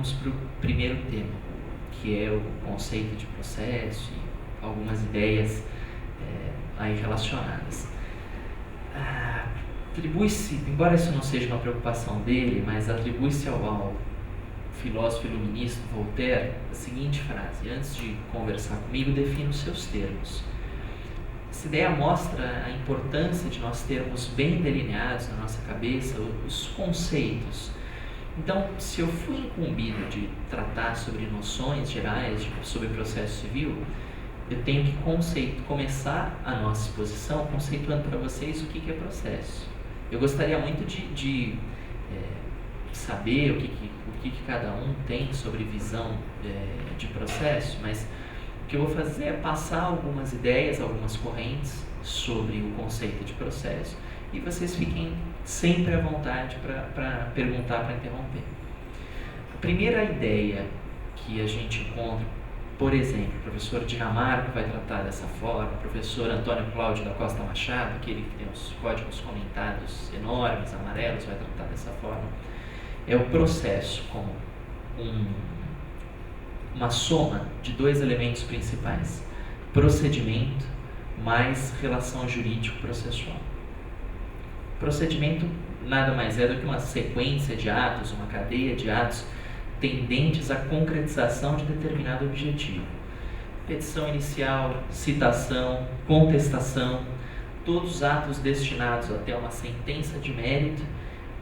vamos para o primeiro tema, que é o conceito de processo e algumas ideias aí relacionadas. Atribui-se, embora isso não seja uma preocupação dele, mas atribui-se ao filósofo iluminista Voltaire a seguinte frase: antes de conversar comigo, defina os seus termos. Essa ideia mostra a importância de nós termos bem delineados na nossa cabeça os conceitos. Então, se eu fui incumbido de tratar sobre noções gerais sobre processo civil, eu tenho que começar a nossa exposição conceituando para vocês o que é processo. Eu gostaria muito de saber o que cada um tem sobre visão de processo, mas o que eu vou fazer é passar algumas ideias, algumas correntes sobre o conceito de processo, e vocês fiquem sempre à vontade para perguntar, para interromper. A primeira ideia que a gente encontra, por exemplo, o professor Dinamarco vai tratar dessa forma, o professor Antônio Cláudio da Costa Machado, aquele que tem os códigos comentados enormes, amarelos, vai tratar dessa forma, é o processo como uma soma de dois elementos principais: procedimento mais relação jurídico-processual. Procedimento nada mais é do que uma sequência de atos, uma cadeia de atos tendentes à concretização de determinado objetivo. Petição inicial, citação, contestação, todos os atos destinados até uma sentença de mérito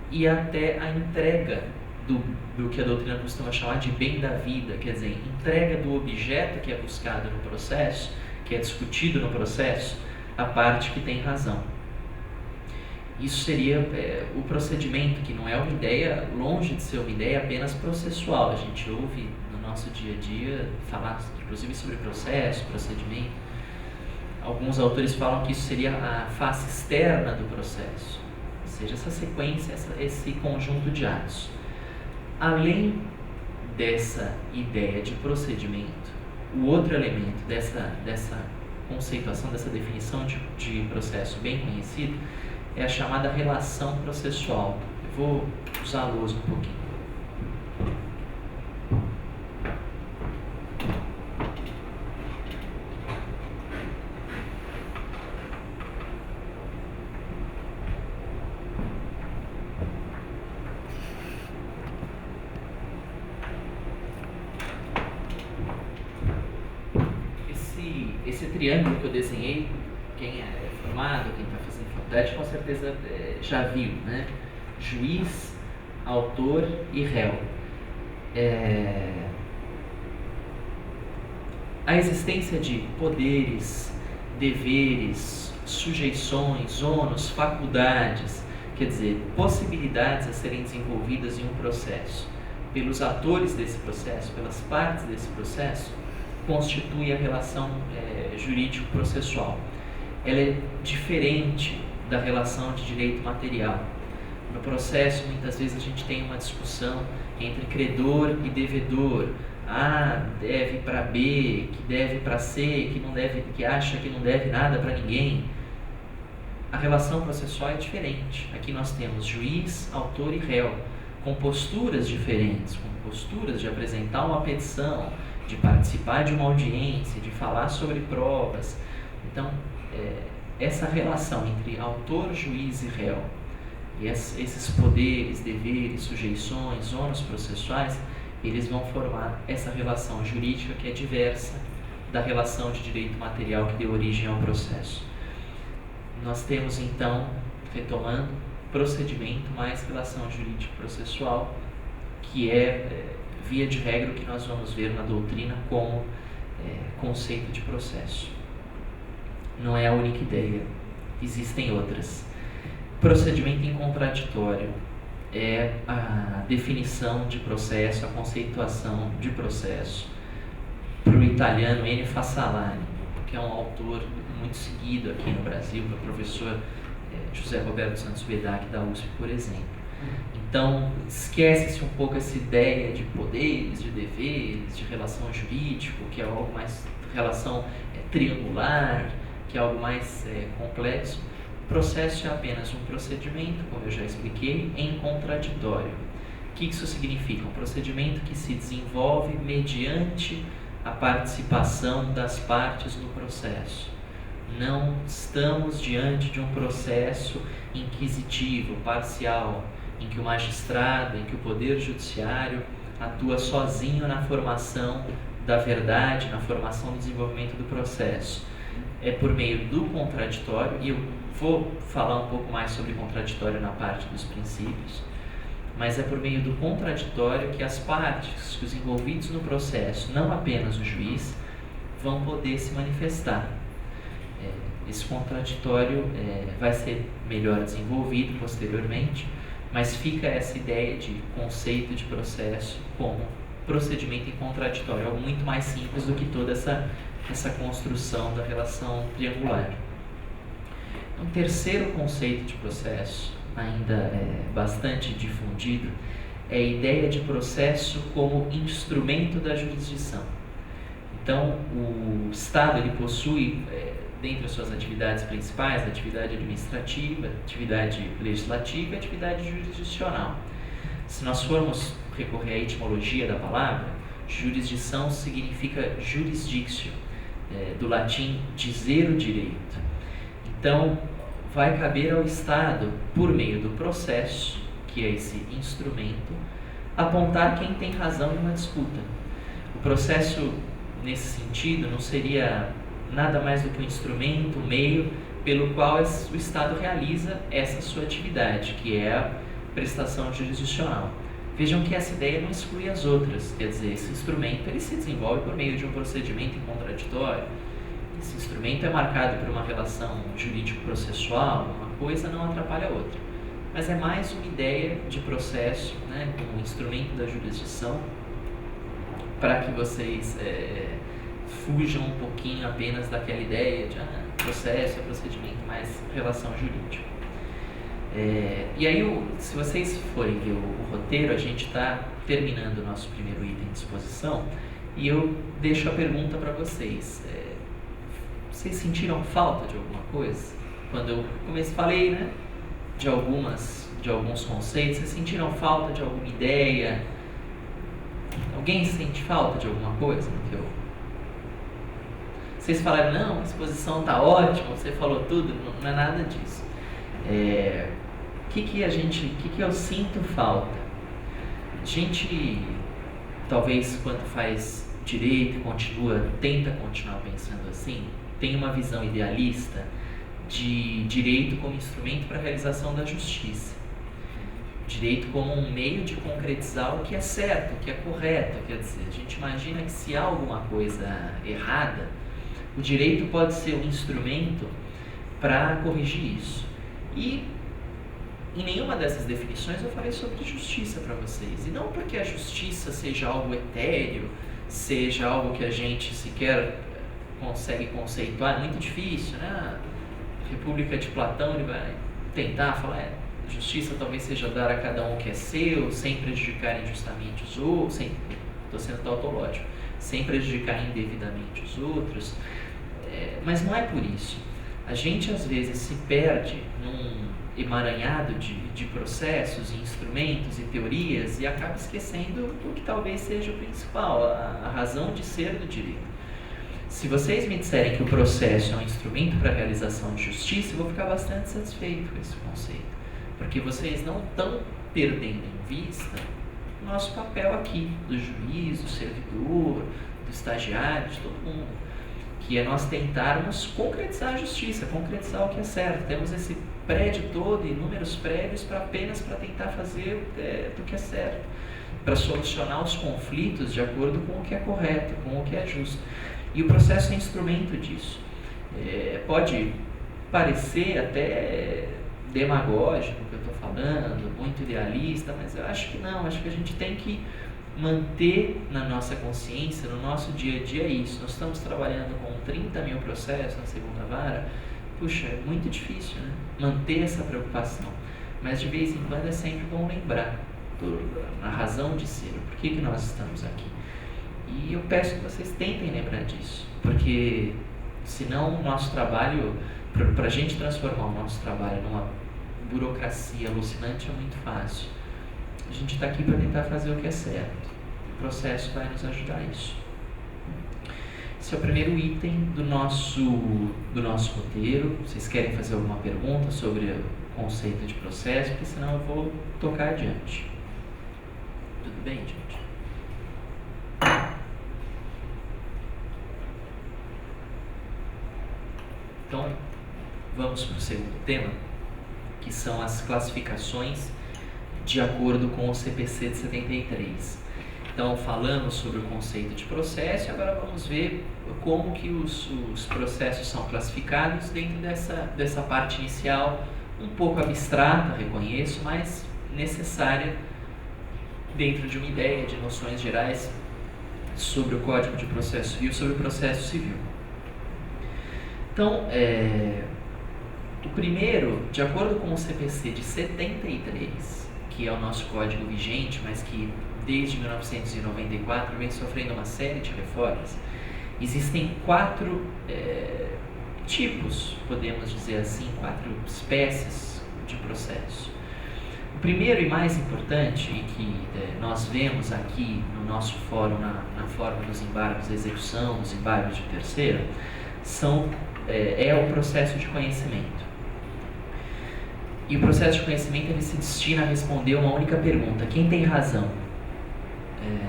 e até a entrega do que a doutrina costuma chamar de bem da vida, quer dizer, entrega do objeto que é buscado no processo, que é discutido no processo, à parte que tem razão. Isso seria o procedimento, que não é uma ideia, longe de ser uma ideia apenas processual. A gente ouve no nosso dia a dia falar, inclusive, sobre processo, procedimento. Alguns autores falam que isso seria a face externa do processo, ou seja, essa sequência, esse conjunto de atos. Além dessa ideia de procedimento, o outro elemento dessa conceituação, dessa definição de processo bem conhecido, é a chamada relação processual. Eu vou usar a lousa um pouquinho. Esse triângulo que eu desenhei, quem é formado, quem está fazendo faculdade, com certeza já viu, né? Juiz, autor e réu. A existência de poderes, deveres, sujeições, ônus, faculdades, quer dizer, possibilidades a serem desenvolvidas em um processo pelos atores desse processo, pelas partes desse processo, constitui a relação jurídico-processual. Ela é diferente da relação de direito material. No processo, muitas vezes a gente tem uma discussão entre credor e devedor. A deve para B, que deve para C, que acha que não deve nada para ninguém. A relação processual é diferente. Aqui nós temos juiz, autor e réu, com posturas diferentes, com posturas de apresentar uma petição, de participar de uma audiência, de falar sobre provas. Então, essa relação entre autor, juiz e réu, e esses poderes, deveres, sujeições, ônus processuais, eles vão formar essa relação jurídica que é diversa da relação de direito material que deu origem ao processo. Nós temos, então, retomando, procedimento mais relação jurídico-processual, que é, via de regra, o que nós vamos ver na doutrina como conceito de processo. Não é a única ideia, existem outras. Procedimento incontraditório é a definição de processo, a conceituação de processo. Para o italiano Ennio Fassalani, que é um autor muito seguido aqui no Brasil, para o professor José Roberto Santos Bedac da USP, por exemplo. Então, esquece-se um pouco essa ideia de poderes, de deveres, de relação jurídica, que é algo mais relação triangular, que é algo mais complexo. O processo é apenas um procedimento, como eu já expliquei, em contraditório. O que isso significa? Um procedimento que se desenvolve mediante a participação das partes no processo. Não estamos diante de um processo inquisitivo, parcial, em que o magistrado, em que o poder judiciário atua sozinho na formação da verdade, na formação do desenvolvimento do processo. É por meio do contraditório, e eu vou falar um pouco mais sobre contraditório na parte dos princípios, mas é por meio do contraditório que as partes, que os envolvidos no processo, não apenas o juiz, vão poder se manifestar. Esse contraditório vai ser melhor desenvolvido posteriormente, mas fica essa ideia de conceito de processo como procedimento em contraditório, algo muito mais simples do que toda essa construção da relação triangular. Um terceiro conceito de processo, ainda bastante difundido, é a ideia de processo como instrumento da jurisdição. Então, o Estado ele possui, dentre as suas atividades principais, a atividade administrativa, atividade legislativa e atividade jurisdicional. Se nós formos recorrer à etimologia da palavra, jurisdição significa jurisdictio, do latim dizer o direito. Então, vai caber ao Estado, por meio do processo, que é esse instrumento, apontar quem tem razão em uma disputa. O processo, nesse sentido, não seria nada mais do que um instrumento, um meio pelo qual o Estado realiza essa sua atividade, que é a prestação jurisdicional. Vejam que essa ideia não exclui as outras, quer dizer, esse instrumento ele se desenvolve por meio de um procedimento em contraditório. Esse instrumento é marcado por uma relação jurídico-processual, uma coisa não atrapalha a outra. Mas é mais uma ideia de processo, né, como instrumento da jurisdição, para que vocês fujam um pouquinho apenas daquela ideia de processo é procedimento, mais relação jurídica. E aí, se vocês forem ver o roteiro, a gente está terminando o nosso primeiro item de exposição e eu deixo a pergunta para vocês. Vocês sentiram falta de alguma coisa? Quando eu falei, né, de alguns conceitos, vocês sentiram falta de alguma ideia? Alguém sente falta de alguma coisa no que eu... Vocês falaram, não, a exposição está ótima, você falou tudo, não é nada disso. O que eu sinto falta? A gente, talvez, quando faz direito, tenta continuar pensando assim, tem uma visão idealista de direito como instrumento para a realização da justiça. Direito como um meio de concretizar o que é certo, o que é correto. Quer dizer, a gente imagina que se há alguma coisa errada, o direito pode ser um instrumento para corrigir isso. E em nenhuma dessas definições eu falei sobre justiça para vocês. E não porque a justiça seja algo etéreo, seja algo que a gente sequer consegue conceituar, é muito difícil, né? A República de Platão, ele vai tentar falar, justiça talvez seja dar a cada um o que é seu, sem prejudicar injustamente os outros, estou sendo tautológico, sem prejudicar indevidamente os outros, mas não é por isso. A gente às vezes se perde num emaranhado de processos, instrumentos e teorias e acaba esquecendo o que talvez seja o principal, a razão de ser do direito. Se vocês me disserem que o processo é um instrumento para a realização de justiça, eu vou ficar bastante satisfeito com esse conceito, porque vocês não estão perdendo em vista o nosso papel aqui, do juiz, do servidor, do estagiário, de todo mundo, que é nós tentarmos concretizar a justiça, concretizar o que é certo. Temos esse prédio todo, inúmeros prédios, apenas para tentar fazer do que é certo, para solucionar os conflitos de acordo com o que é correto, com o que é justo. E o processo é instrumento disso. Pode parecer até demagógico o que eu estou falando, muito idealista, mas eu acho que não, acho que a gente tem que manter na nossa consciência, no nosso dia a dia isso. Nós estamos trabalhando com 30 mil processos na segunda vara, puxa, é muito difícil, né? Manter essa preocupação, mas de vez em quando é sempre bom lembrar a razão de ser, por que nós estamos aqui. E eu peço que vocês tentem lembrar disso, porque senão o nosso trabalho, para a gente transformar o nosso trabalho numa burocracia alucinante é muito fácil. A gente está aqui para tentar fazer o que é certo. O processo vai nos ajudar a isso. Esse é o primeiro item do nosso roteiro. Vocês querem fazer alguma pergunta sobre o conceito de processo? Porque senão eu vou tocar adiante. Tudo bem, gente? Então, vamos para o segundo tema, que são as classificações de acordo com o CPC de 73. Então, falamos sobre o conceito de processo e agora vamos ver como que os processos são classificados dentro dessa parte inicial, um pouco abstrata, reconheço, mas necessária dentro de uma ideia de noções gerais sobre o Código de Processo Civil, sobre o processo civil. Então, o primeiro, de acordo com o CPC de 73, que é o nosso código vigente, mas que desde 1994 vem sofrendo uma série de reformas, existem 4 tipos, podemos dizer assim, 4 espécies de processo. O primeiro e mais importante, e que nós vemos aqui no nosso fórum, na forma dos embargos de execução, dos embargos de terceiro, é o processo de conhecimento. E o processo de conhecimento ele se destina a responder uma única pergunta: quem tem razão?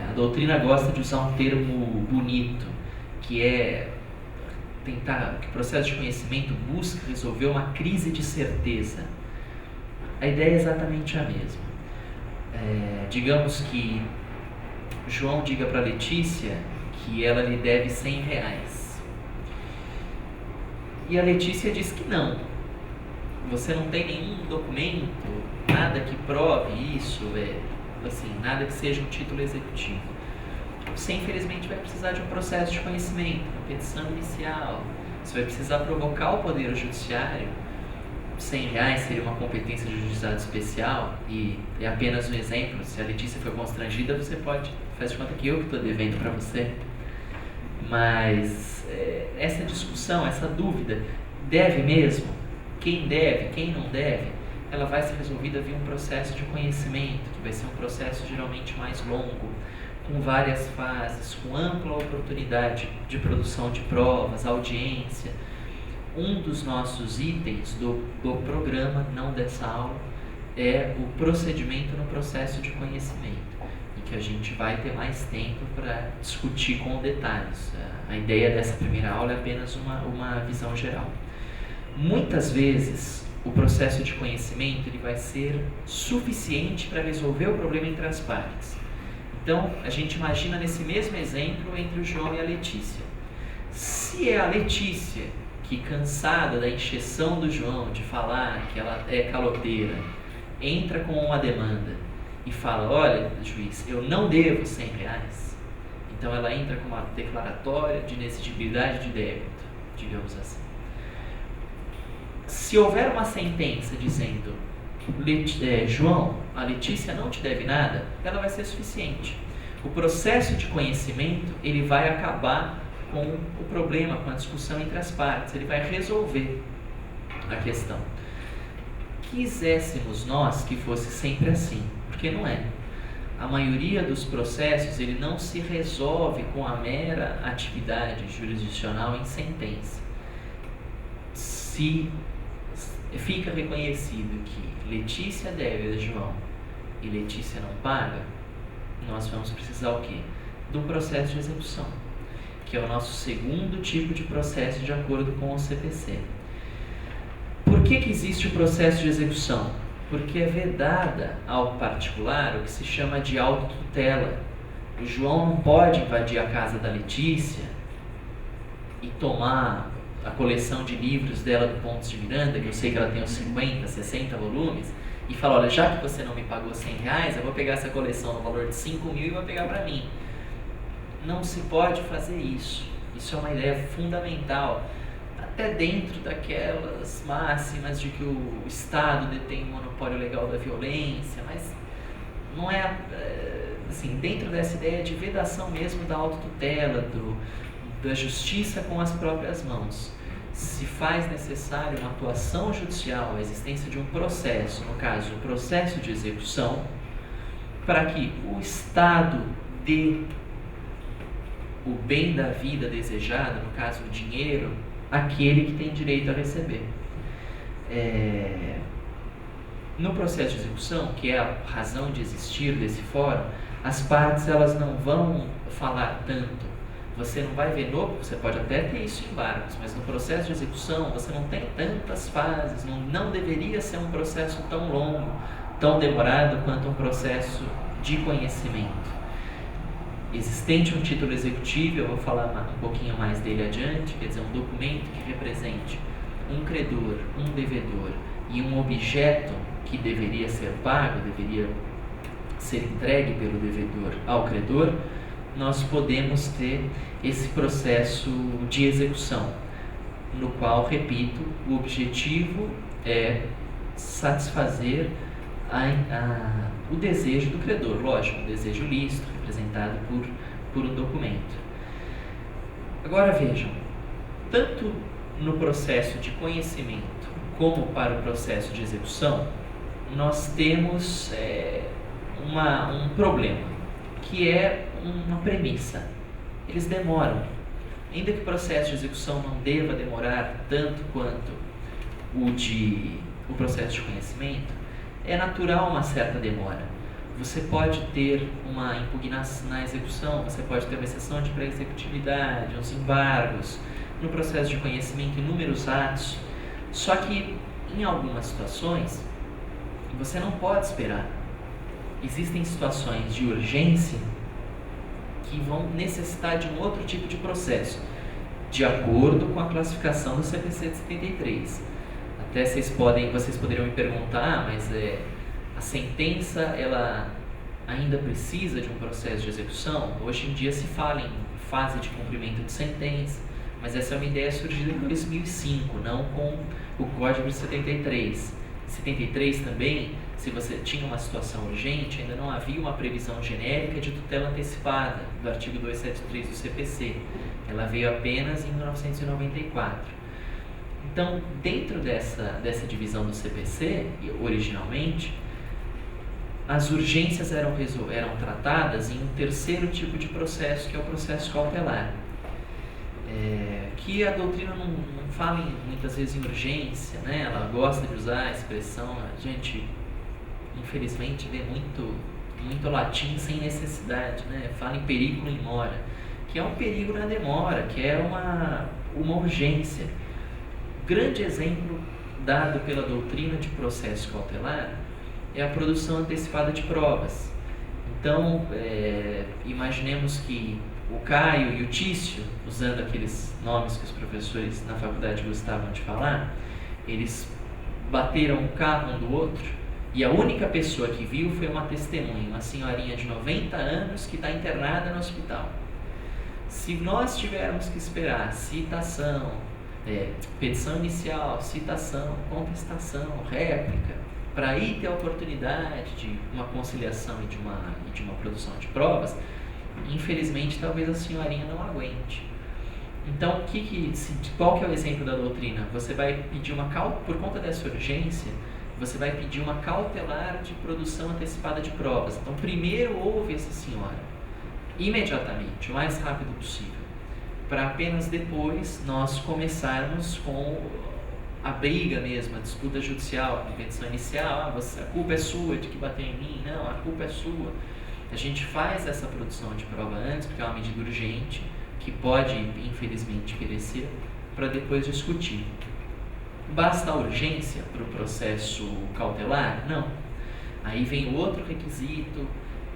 A doutrina gosta de usar um termo bonito, que é tentar, que o processo de conhecimento busca resolver uma crise de certeza. A ideia é exatamente a mesma. Digamos que João diga para Letícia que ela lhe deve R$100. E a Letícia diz que não. Você não tem nenhum documento, nada que prove isso, assim, nada que seja um título executivo. Você, infelizmente, vai precisar de um processo de conhecimento, uma petição inicial. Você vai precisar provocar o Poder Judiciário. R$100 seria uma competência de juizado especial, e é apenas um exemplo. Se a Letícia for constrangida, você pode fazer de conta que eu que estou devendo para você. Mas essa discussão, essa dúvida, deve mesmo? Quem deve, quem não deve, ela vai ser resolvida via um processo de conhecimento, que vai ser um processo geralmente mais longo, com várias fases, com ampla oportunidade de produção de provas, audiência. Um dos nossos itens do programa, não dessa aula, é o procedimento no processo de conhecimento, em que a gente vai ter mais tempo para discutir com detalhes. A ideia dessa primeira aula é apenas uma visão geral. Muitas vezes, o processo de conhecimento ele vai ser suficiente para resolver o problema entre as partes. Então, a gente imagina nesse mesmo exemplo entre o João e a Letícia. Se é a Letícia que, cansada da encheção do João de falar que ela é caloteira, entra com uma demanda e fala: olha, juiz, eu não devo R$100, então ela entra com uma declaratória de inexigibilidade de débito, digamos assim. Se houver uma sentença dizendo: João, a Letícia não te deve nada, ela vai ser suficiente. O processo de conhecimento ele vai acabar com o problema, com a discussão entre as partes, ele vai resolver a questão. Quiséssemos nós que fosse sempre assim, porque não é. A maioria dos processos ele não se resolve com a mera atividade jurisdicional em sentença. Se fica reconhecido que Letícia deve a João e Letícia não paga, nós vamos precisar o quê? De um processo de execução, que é o nosso segundo tipo de processo de acordo com o CPC. Por que existe o processo de execução? Porque é vedada ao particular o que se chama de autotutela. O João não pode invadir a casa da Letícia e tomar a coleção de livros dela do Pontes de Miranda, que eu sei que ela tem uns 50, 60 volumes, e fala: olha, já que você não me pagou R$100, eu vou pegar essa coleção no valor de 5 mil e vou pegar para mim. Não se pode fazer isso. Isso é uma ideia fundamental, até dentro daquelas máximas de que o Estado detém o monopólio legal da violência, mas não é assim, dentro dessa ideia de vedação mesmo da autotutela, da justiça com as próprias mãos. Se faz necessário uma atuação judicial, a existência de um processo, no caso, o processo de execução, para que o estado dê o bem da vida desejado, no caso o dinheiro, àquele que tem direito a receber. No processo de execução, que é a razão de existir desse fórum, as partes elas não vão falar tanto. Você não vai ver você pode até ter isso em embargos, mas no processo de execução você não tem tantas fases, não deveria ser um processo tão longo, tão demorado quanto um processo de conhecimento. Existente um título executivo, eu vou falar um pouquinho mais dele adiante, quer dizer, um documento que represente um credor, um devedor e um objeto que deveria ser pago, deveria ser entregue pelo devedor ao credor, nós podemos ter esse processo de execução, no qual, repito, o objetivo é satisfazer o desejo do credor, lógico, um desejo lícito, representado por um documento. Agora vejam, tanto no processo de conhecimento como para o processo de execução, nós temos um problema, que é uma premissa. Eles demoram. Ainda que o processo de execução não deva demorar tanto quanto o processo de conhecimento, é natural uma certa demora. Você pode ter uma impugnação na execução, você pode ter uma exceção de pré-executividade, uns embargos, no processo de conhecimento, inúmeros atos. Só que, em algumas situações, você não pode esperar. Existem situações de urgência que vão necessitar de um outro tipo de processo, de acordo com a classificação do CPC de 73. Até vocês poderiam me perguntar, mas a sentença, ela ainda precisa de um processo de execução? Hoje em dia se fala em fase de cumprimento de sentença, mas essa é uma ideia surgida em 2005, não com o Código de 73. Em 73 também, se você tinha uma situação urgente, ainda não havia uma previsão genérica de tutela antecipada do artigo 273 do CPC. Ela veio apenas em 1994. Então, dentro dessa divisão do CPC, originalmente, as urgências eram tratadas em um terceiro tipo de processo, que é o processo cautelar. Que a doutrina não fala muitas vezes em urgência, né? Ela gosta de usar a expressão, a gente infelizmente vê muito latim sem necessidade, né? Fala em perigo in mora, que é um perigo na demora, que é uma urgência. Grande exemplo dado pela doutrina de processo cautelar é a produção antecipada de provas. Então, imaginemos que o Caio e o Tício, usando aqueles nomes que os professores na faculdade gostavam de falar, eles bateram o carro um do outro e a única pessoa que viu foi uma testemunha, uma senhorinha de 90 anos que está internada no hospital. Se nós tivermos que esperar citação, petição inicial, citação, contestação, réplica, para aí ter a oportunidade de uma conciliação e de uma produção de provas, infelizmente talvez a senhorinha não aguente. Então, qual que é o exemplo da doutrina? Você vai pedir por conta dessa urgência, você vai pedir uma cautelar de produção antecipada de provas. Então, primeiro ouve essa senhora, imediatamente, o mais rápido possível, para apenas depois nós começarmos com a briga mesmo, a disputa judicial, a petição inicial, a culpa é sua de que bateu em mim, não, a culpa é sua. A gente faz essa produção de prova antes, porque é uma medida urgente, que pode, infelizmente, perecer, para depois discutir. Basta a urgência para o processo cautelar? Não. Aí vem o outro requisito,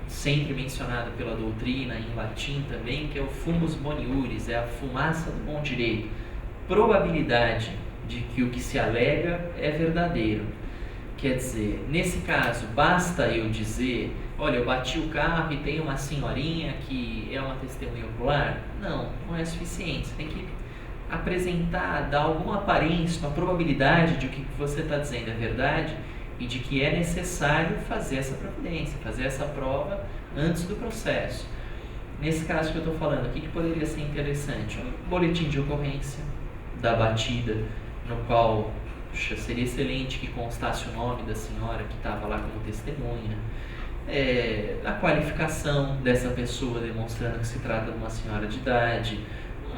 sempre mencionado pela doutrina, em latim também, que é o fumus boniuris, é a fumaça do bom direito. Probabilidade de que o que se alega é verdadeiro. Quer dizer, nesse caso, basta eu dizer, olha, eu bati o carro e tem uma senhorinha que é uma testemunha ocular? Não é suficiente. Você tem que apresentar, dar alguma aparência, uma probabilidade de que o que você está dizendo é verdade e de que é necessário fazer essa providência, fazer essa prova antes do processo. Nesse caso que eu estou falando aqui, que poderia ser interessante? Um boletim de ocorrência da batida, no qual seria excelente que constasse o nome da senhora que estava lá como testemunha. a qualificação dessa pessoa, demonstrando que se trata de uma senhora de idade,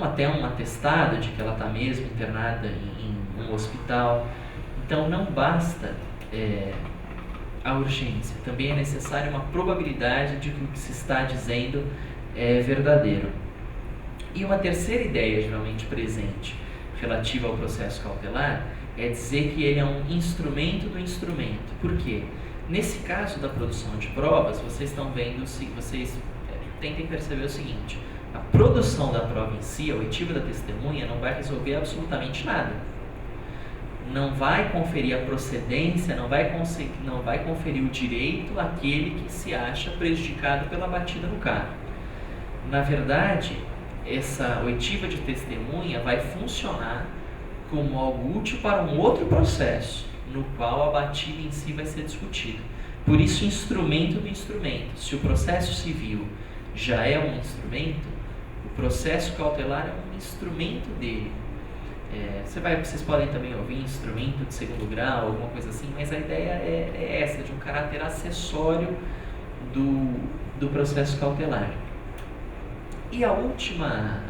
até um atestado de que ela está mesmo internada em um hospital. Então não basta a urgência, também é necessária uma probabilidade de que o que se está dizendo é verdadeiro. E uma terceira ideia geralmente presente relativa ao processo cautelar é dizer que ele é um instrumento do instrumento. Por quê? Nesse caso da produção de provas, vocês estão vendo, vocês tentem perceber o seguinte: a produção da prova em si, a oitiva da testemunha, não vai resolver absolutamente nada. Não vai conferir a procedência, não vai conferir o direito àquele que se acha prejudicado pela batida no carro. Na verdade, essa oitiva de testemunha vai funcionar como algo útil para um outro processo, no qual a batida em si vai ser discutida. Por isso, instrumento do instrumento. Se o processo civil já é um instrumento, o processo cautelar é um instrumento dele. Vocês podem também ouvir instrumento de segundo grau, alguma coisa assim, mas a ideia é essa, de um caráter acessório do processo cautelar. E a última,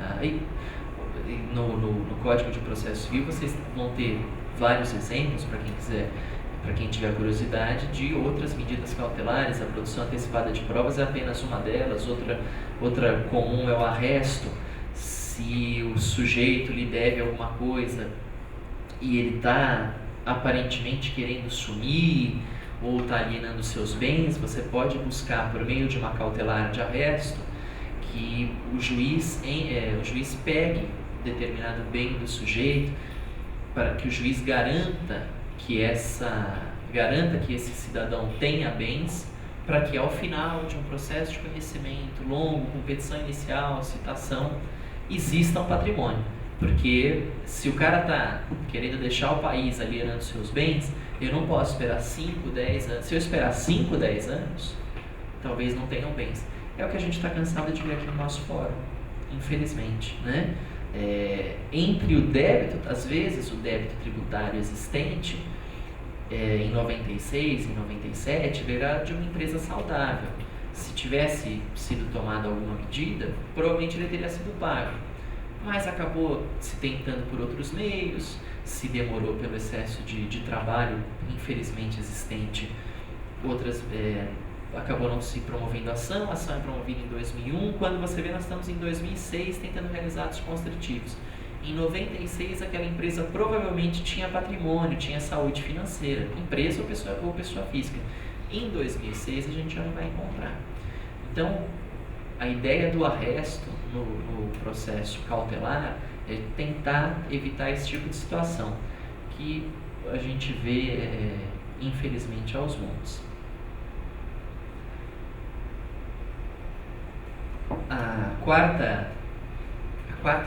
no Código de Processo Civil, vocês vão ter vários exemplos, para quem tiver curiosidade, de outras medidas cautelares. A produção antecipada de provas é apenas uma delas. Outra comum é o arresto. Se o sujeito lhe deve alguma coisa e ele está aparentemente querendo sumir ou está alienando seus bens, você pode buscar, por meio de uma cautelar de arresto, que o juiz pegue determinado bem do sujeito, para que o juiz garanta que esse cidadão tenha bens, para que ao final de um processo de conhecimento longo, com petição inicial, citação, exista um patrimônio. Porque se o cara está querendo deixar o país alienando seus bens, eu não posso esperar 5, 10 anos. Se eu esperar 5, 10 anos, talvez não tenham bens. É o que a gente está cansado de ver aqui no nosso fórum, infelizmente, né? Entre o débito, às vezes o débito tributário existente em 96, em 97, era de uma empresa saudável. Se tivesse sido tomada alguma medida, provavelmente ele teria sido pago, mas acabou se tentando por outros meios, se demorou pelo excesso de trabalho infelizmente existente, acabou não se promovendo a ação é promovida em 2001, quando você vê nós estamos em 2006 tentando realizar atos constritivos. Em 96 aquela empresa provavelmente tinha patrimônio, tinha saúde financeira, empresa ou pessoa física. Em 2006 a gente já não vai encontrar. Então, a ideia do arresto no processo cautelar é tentar evitar esse tipo de situação que a gente vê, infelizmente, aos montes. A quarta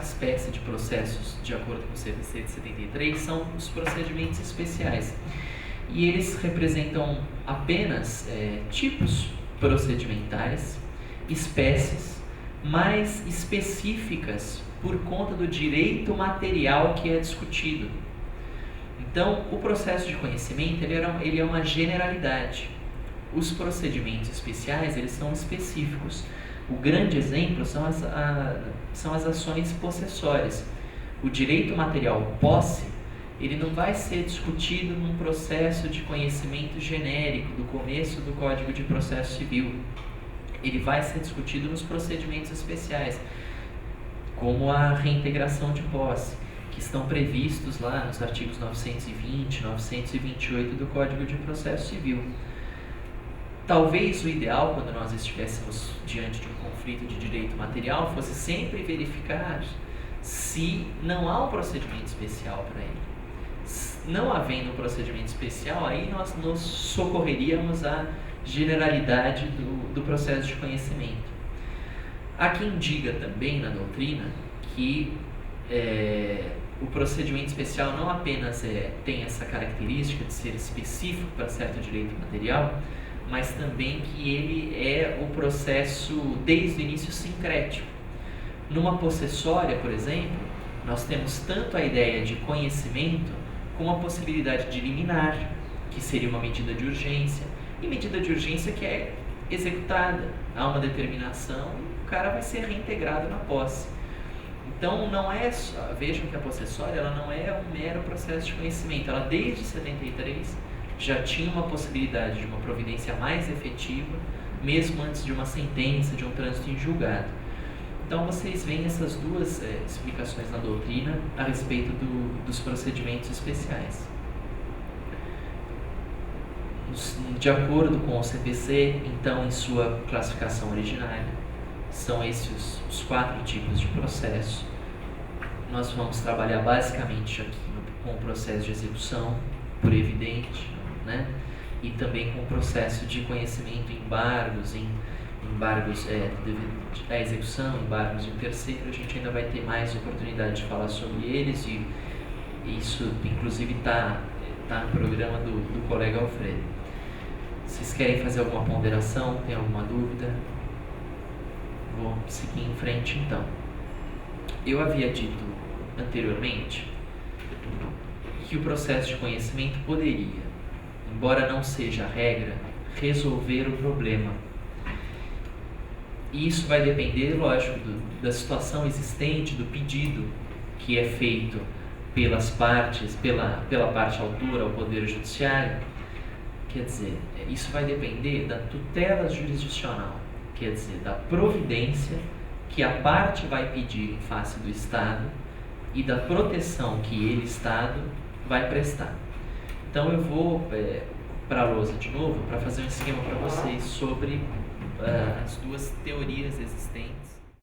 espécie de processos, de acordo com o CVC de 73, são os procedimentos especiais. E eles representam apenas tipos procedimentais, espécies mais específicas por conta do direito material que é discutido. Então, o processo de conhecimento ele é uma generalidade. Os procedimentos especiais eles são específicos. O grande exemplo são as ações possessórias. O direito material posse, ele não vai ser discutido num processo de conhecimento genérico do começo do Código de Processo Civil. Ele vai ser discutido nos procedimentos especiais, como a reintegração de posse, que estão previstos lá nos artigos 920 e 928 do Código de Processo Civil. Talvez o ideal, quando nós estivéssemos diante de um conflito de direito material, fosse sempre verificar se não há um procedimento especial para ele. Não havendo um procedimento especial, aí nós nos socorreríamos à generalidade do processo de conhecimento. Há quem diga também na doutrina que o procedimento especial não apenas tem essa característica de ser específico para certo direito material, mas também que ele é o processo desde o início sincrético. Numa possessória, por exemplo, nós temos tanto a ideia de conhecimento como a possibilidade de liminar, que seria uma medida de urgência, e medida de urgência que é executada. Há uma determinação e o cara vai ser reintegrado na posse. Então, não é só, vejam que a possessória ela não é um mero processo de conhecimento. Ela, desde 73, já tinha uma possibilidade de uma providência mais efetiva, mesmo antes de uma sentença, de um trânsito em julgado. Então, vocês veem essas duas explicações na doutrina a respeito dos procedimentos especiais. De acordo com o CPC, então, em sua classificação originária, são esses os 4 tipos de processo. Nós vamos trabalhar basicamente aqui com o processo de execução, por evidente, né? E também com o processo de conhecimento em embargos da execução, embargos em terceiro. A gente ainda vai ter mais oportunidade de falar sobre eles e isso, inclusive, está no programa do colega Alfredo. Vocês querem fazer alguma ponderação? Tem alguma dúvida? Vou seguir em frente, então. Eu havia dito anteriormente que o processo de conhecimento poderia, embora não seja a regra, resolver o problema. E isso vai depender, lógico, da situação existente, do pedido que é feito pelas partes, pela parte autora ao Poder Judiciário. Quer dizer, isso vai depender da tutela jurisdicional, quer dizer, da providência que a parte vai pedir em face do Estado e da proteção que ele, Estado, vai prestar. Então eu vou para a lousa de novo para fazer um esquema para vocês sobre as duas teorias existentes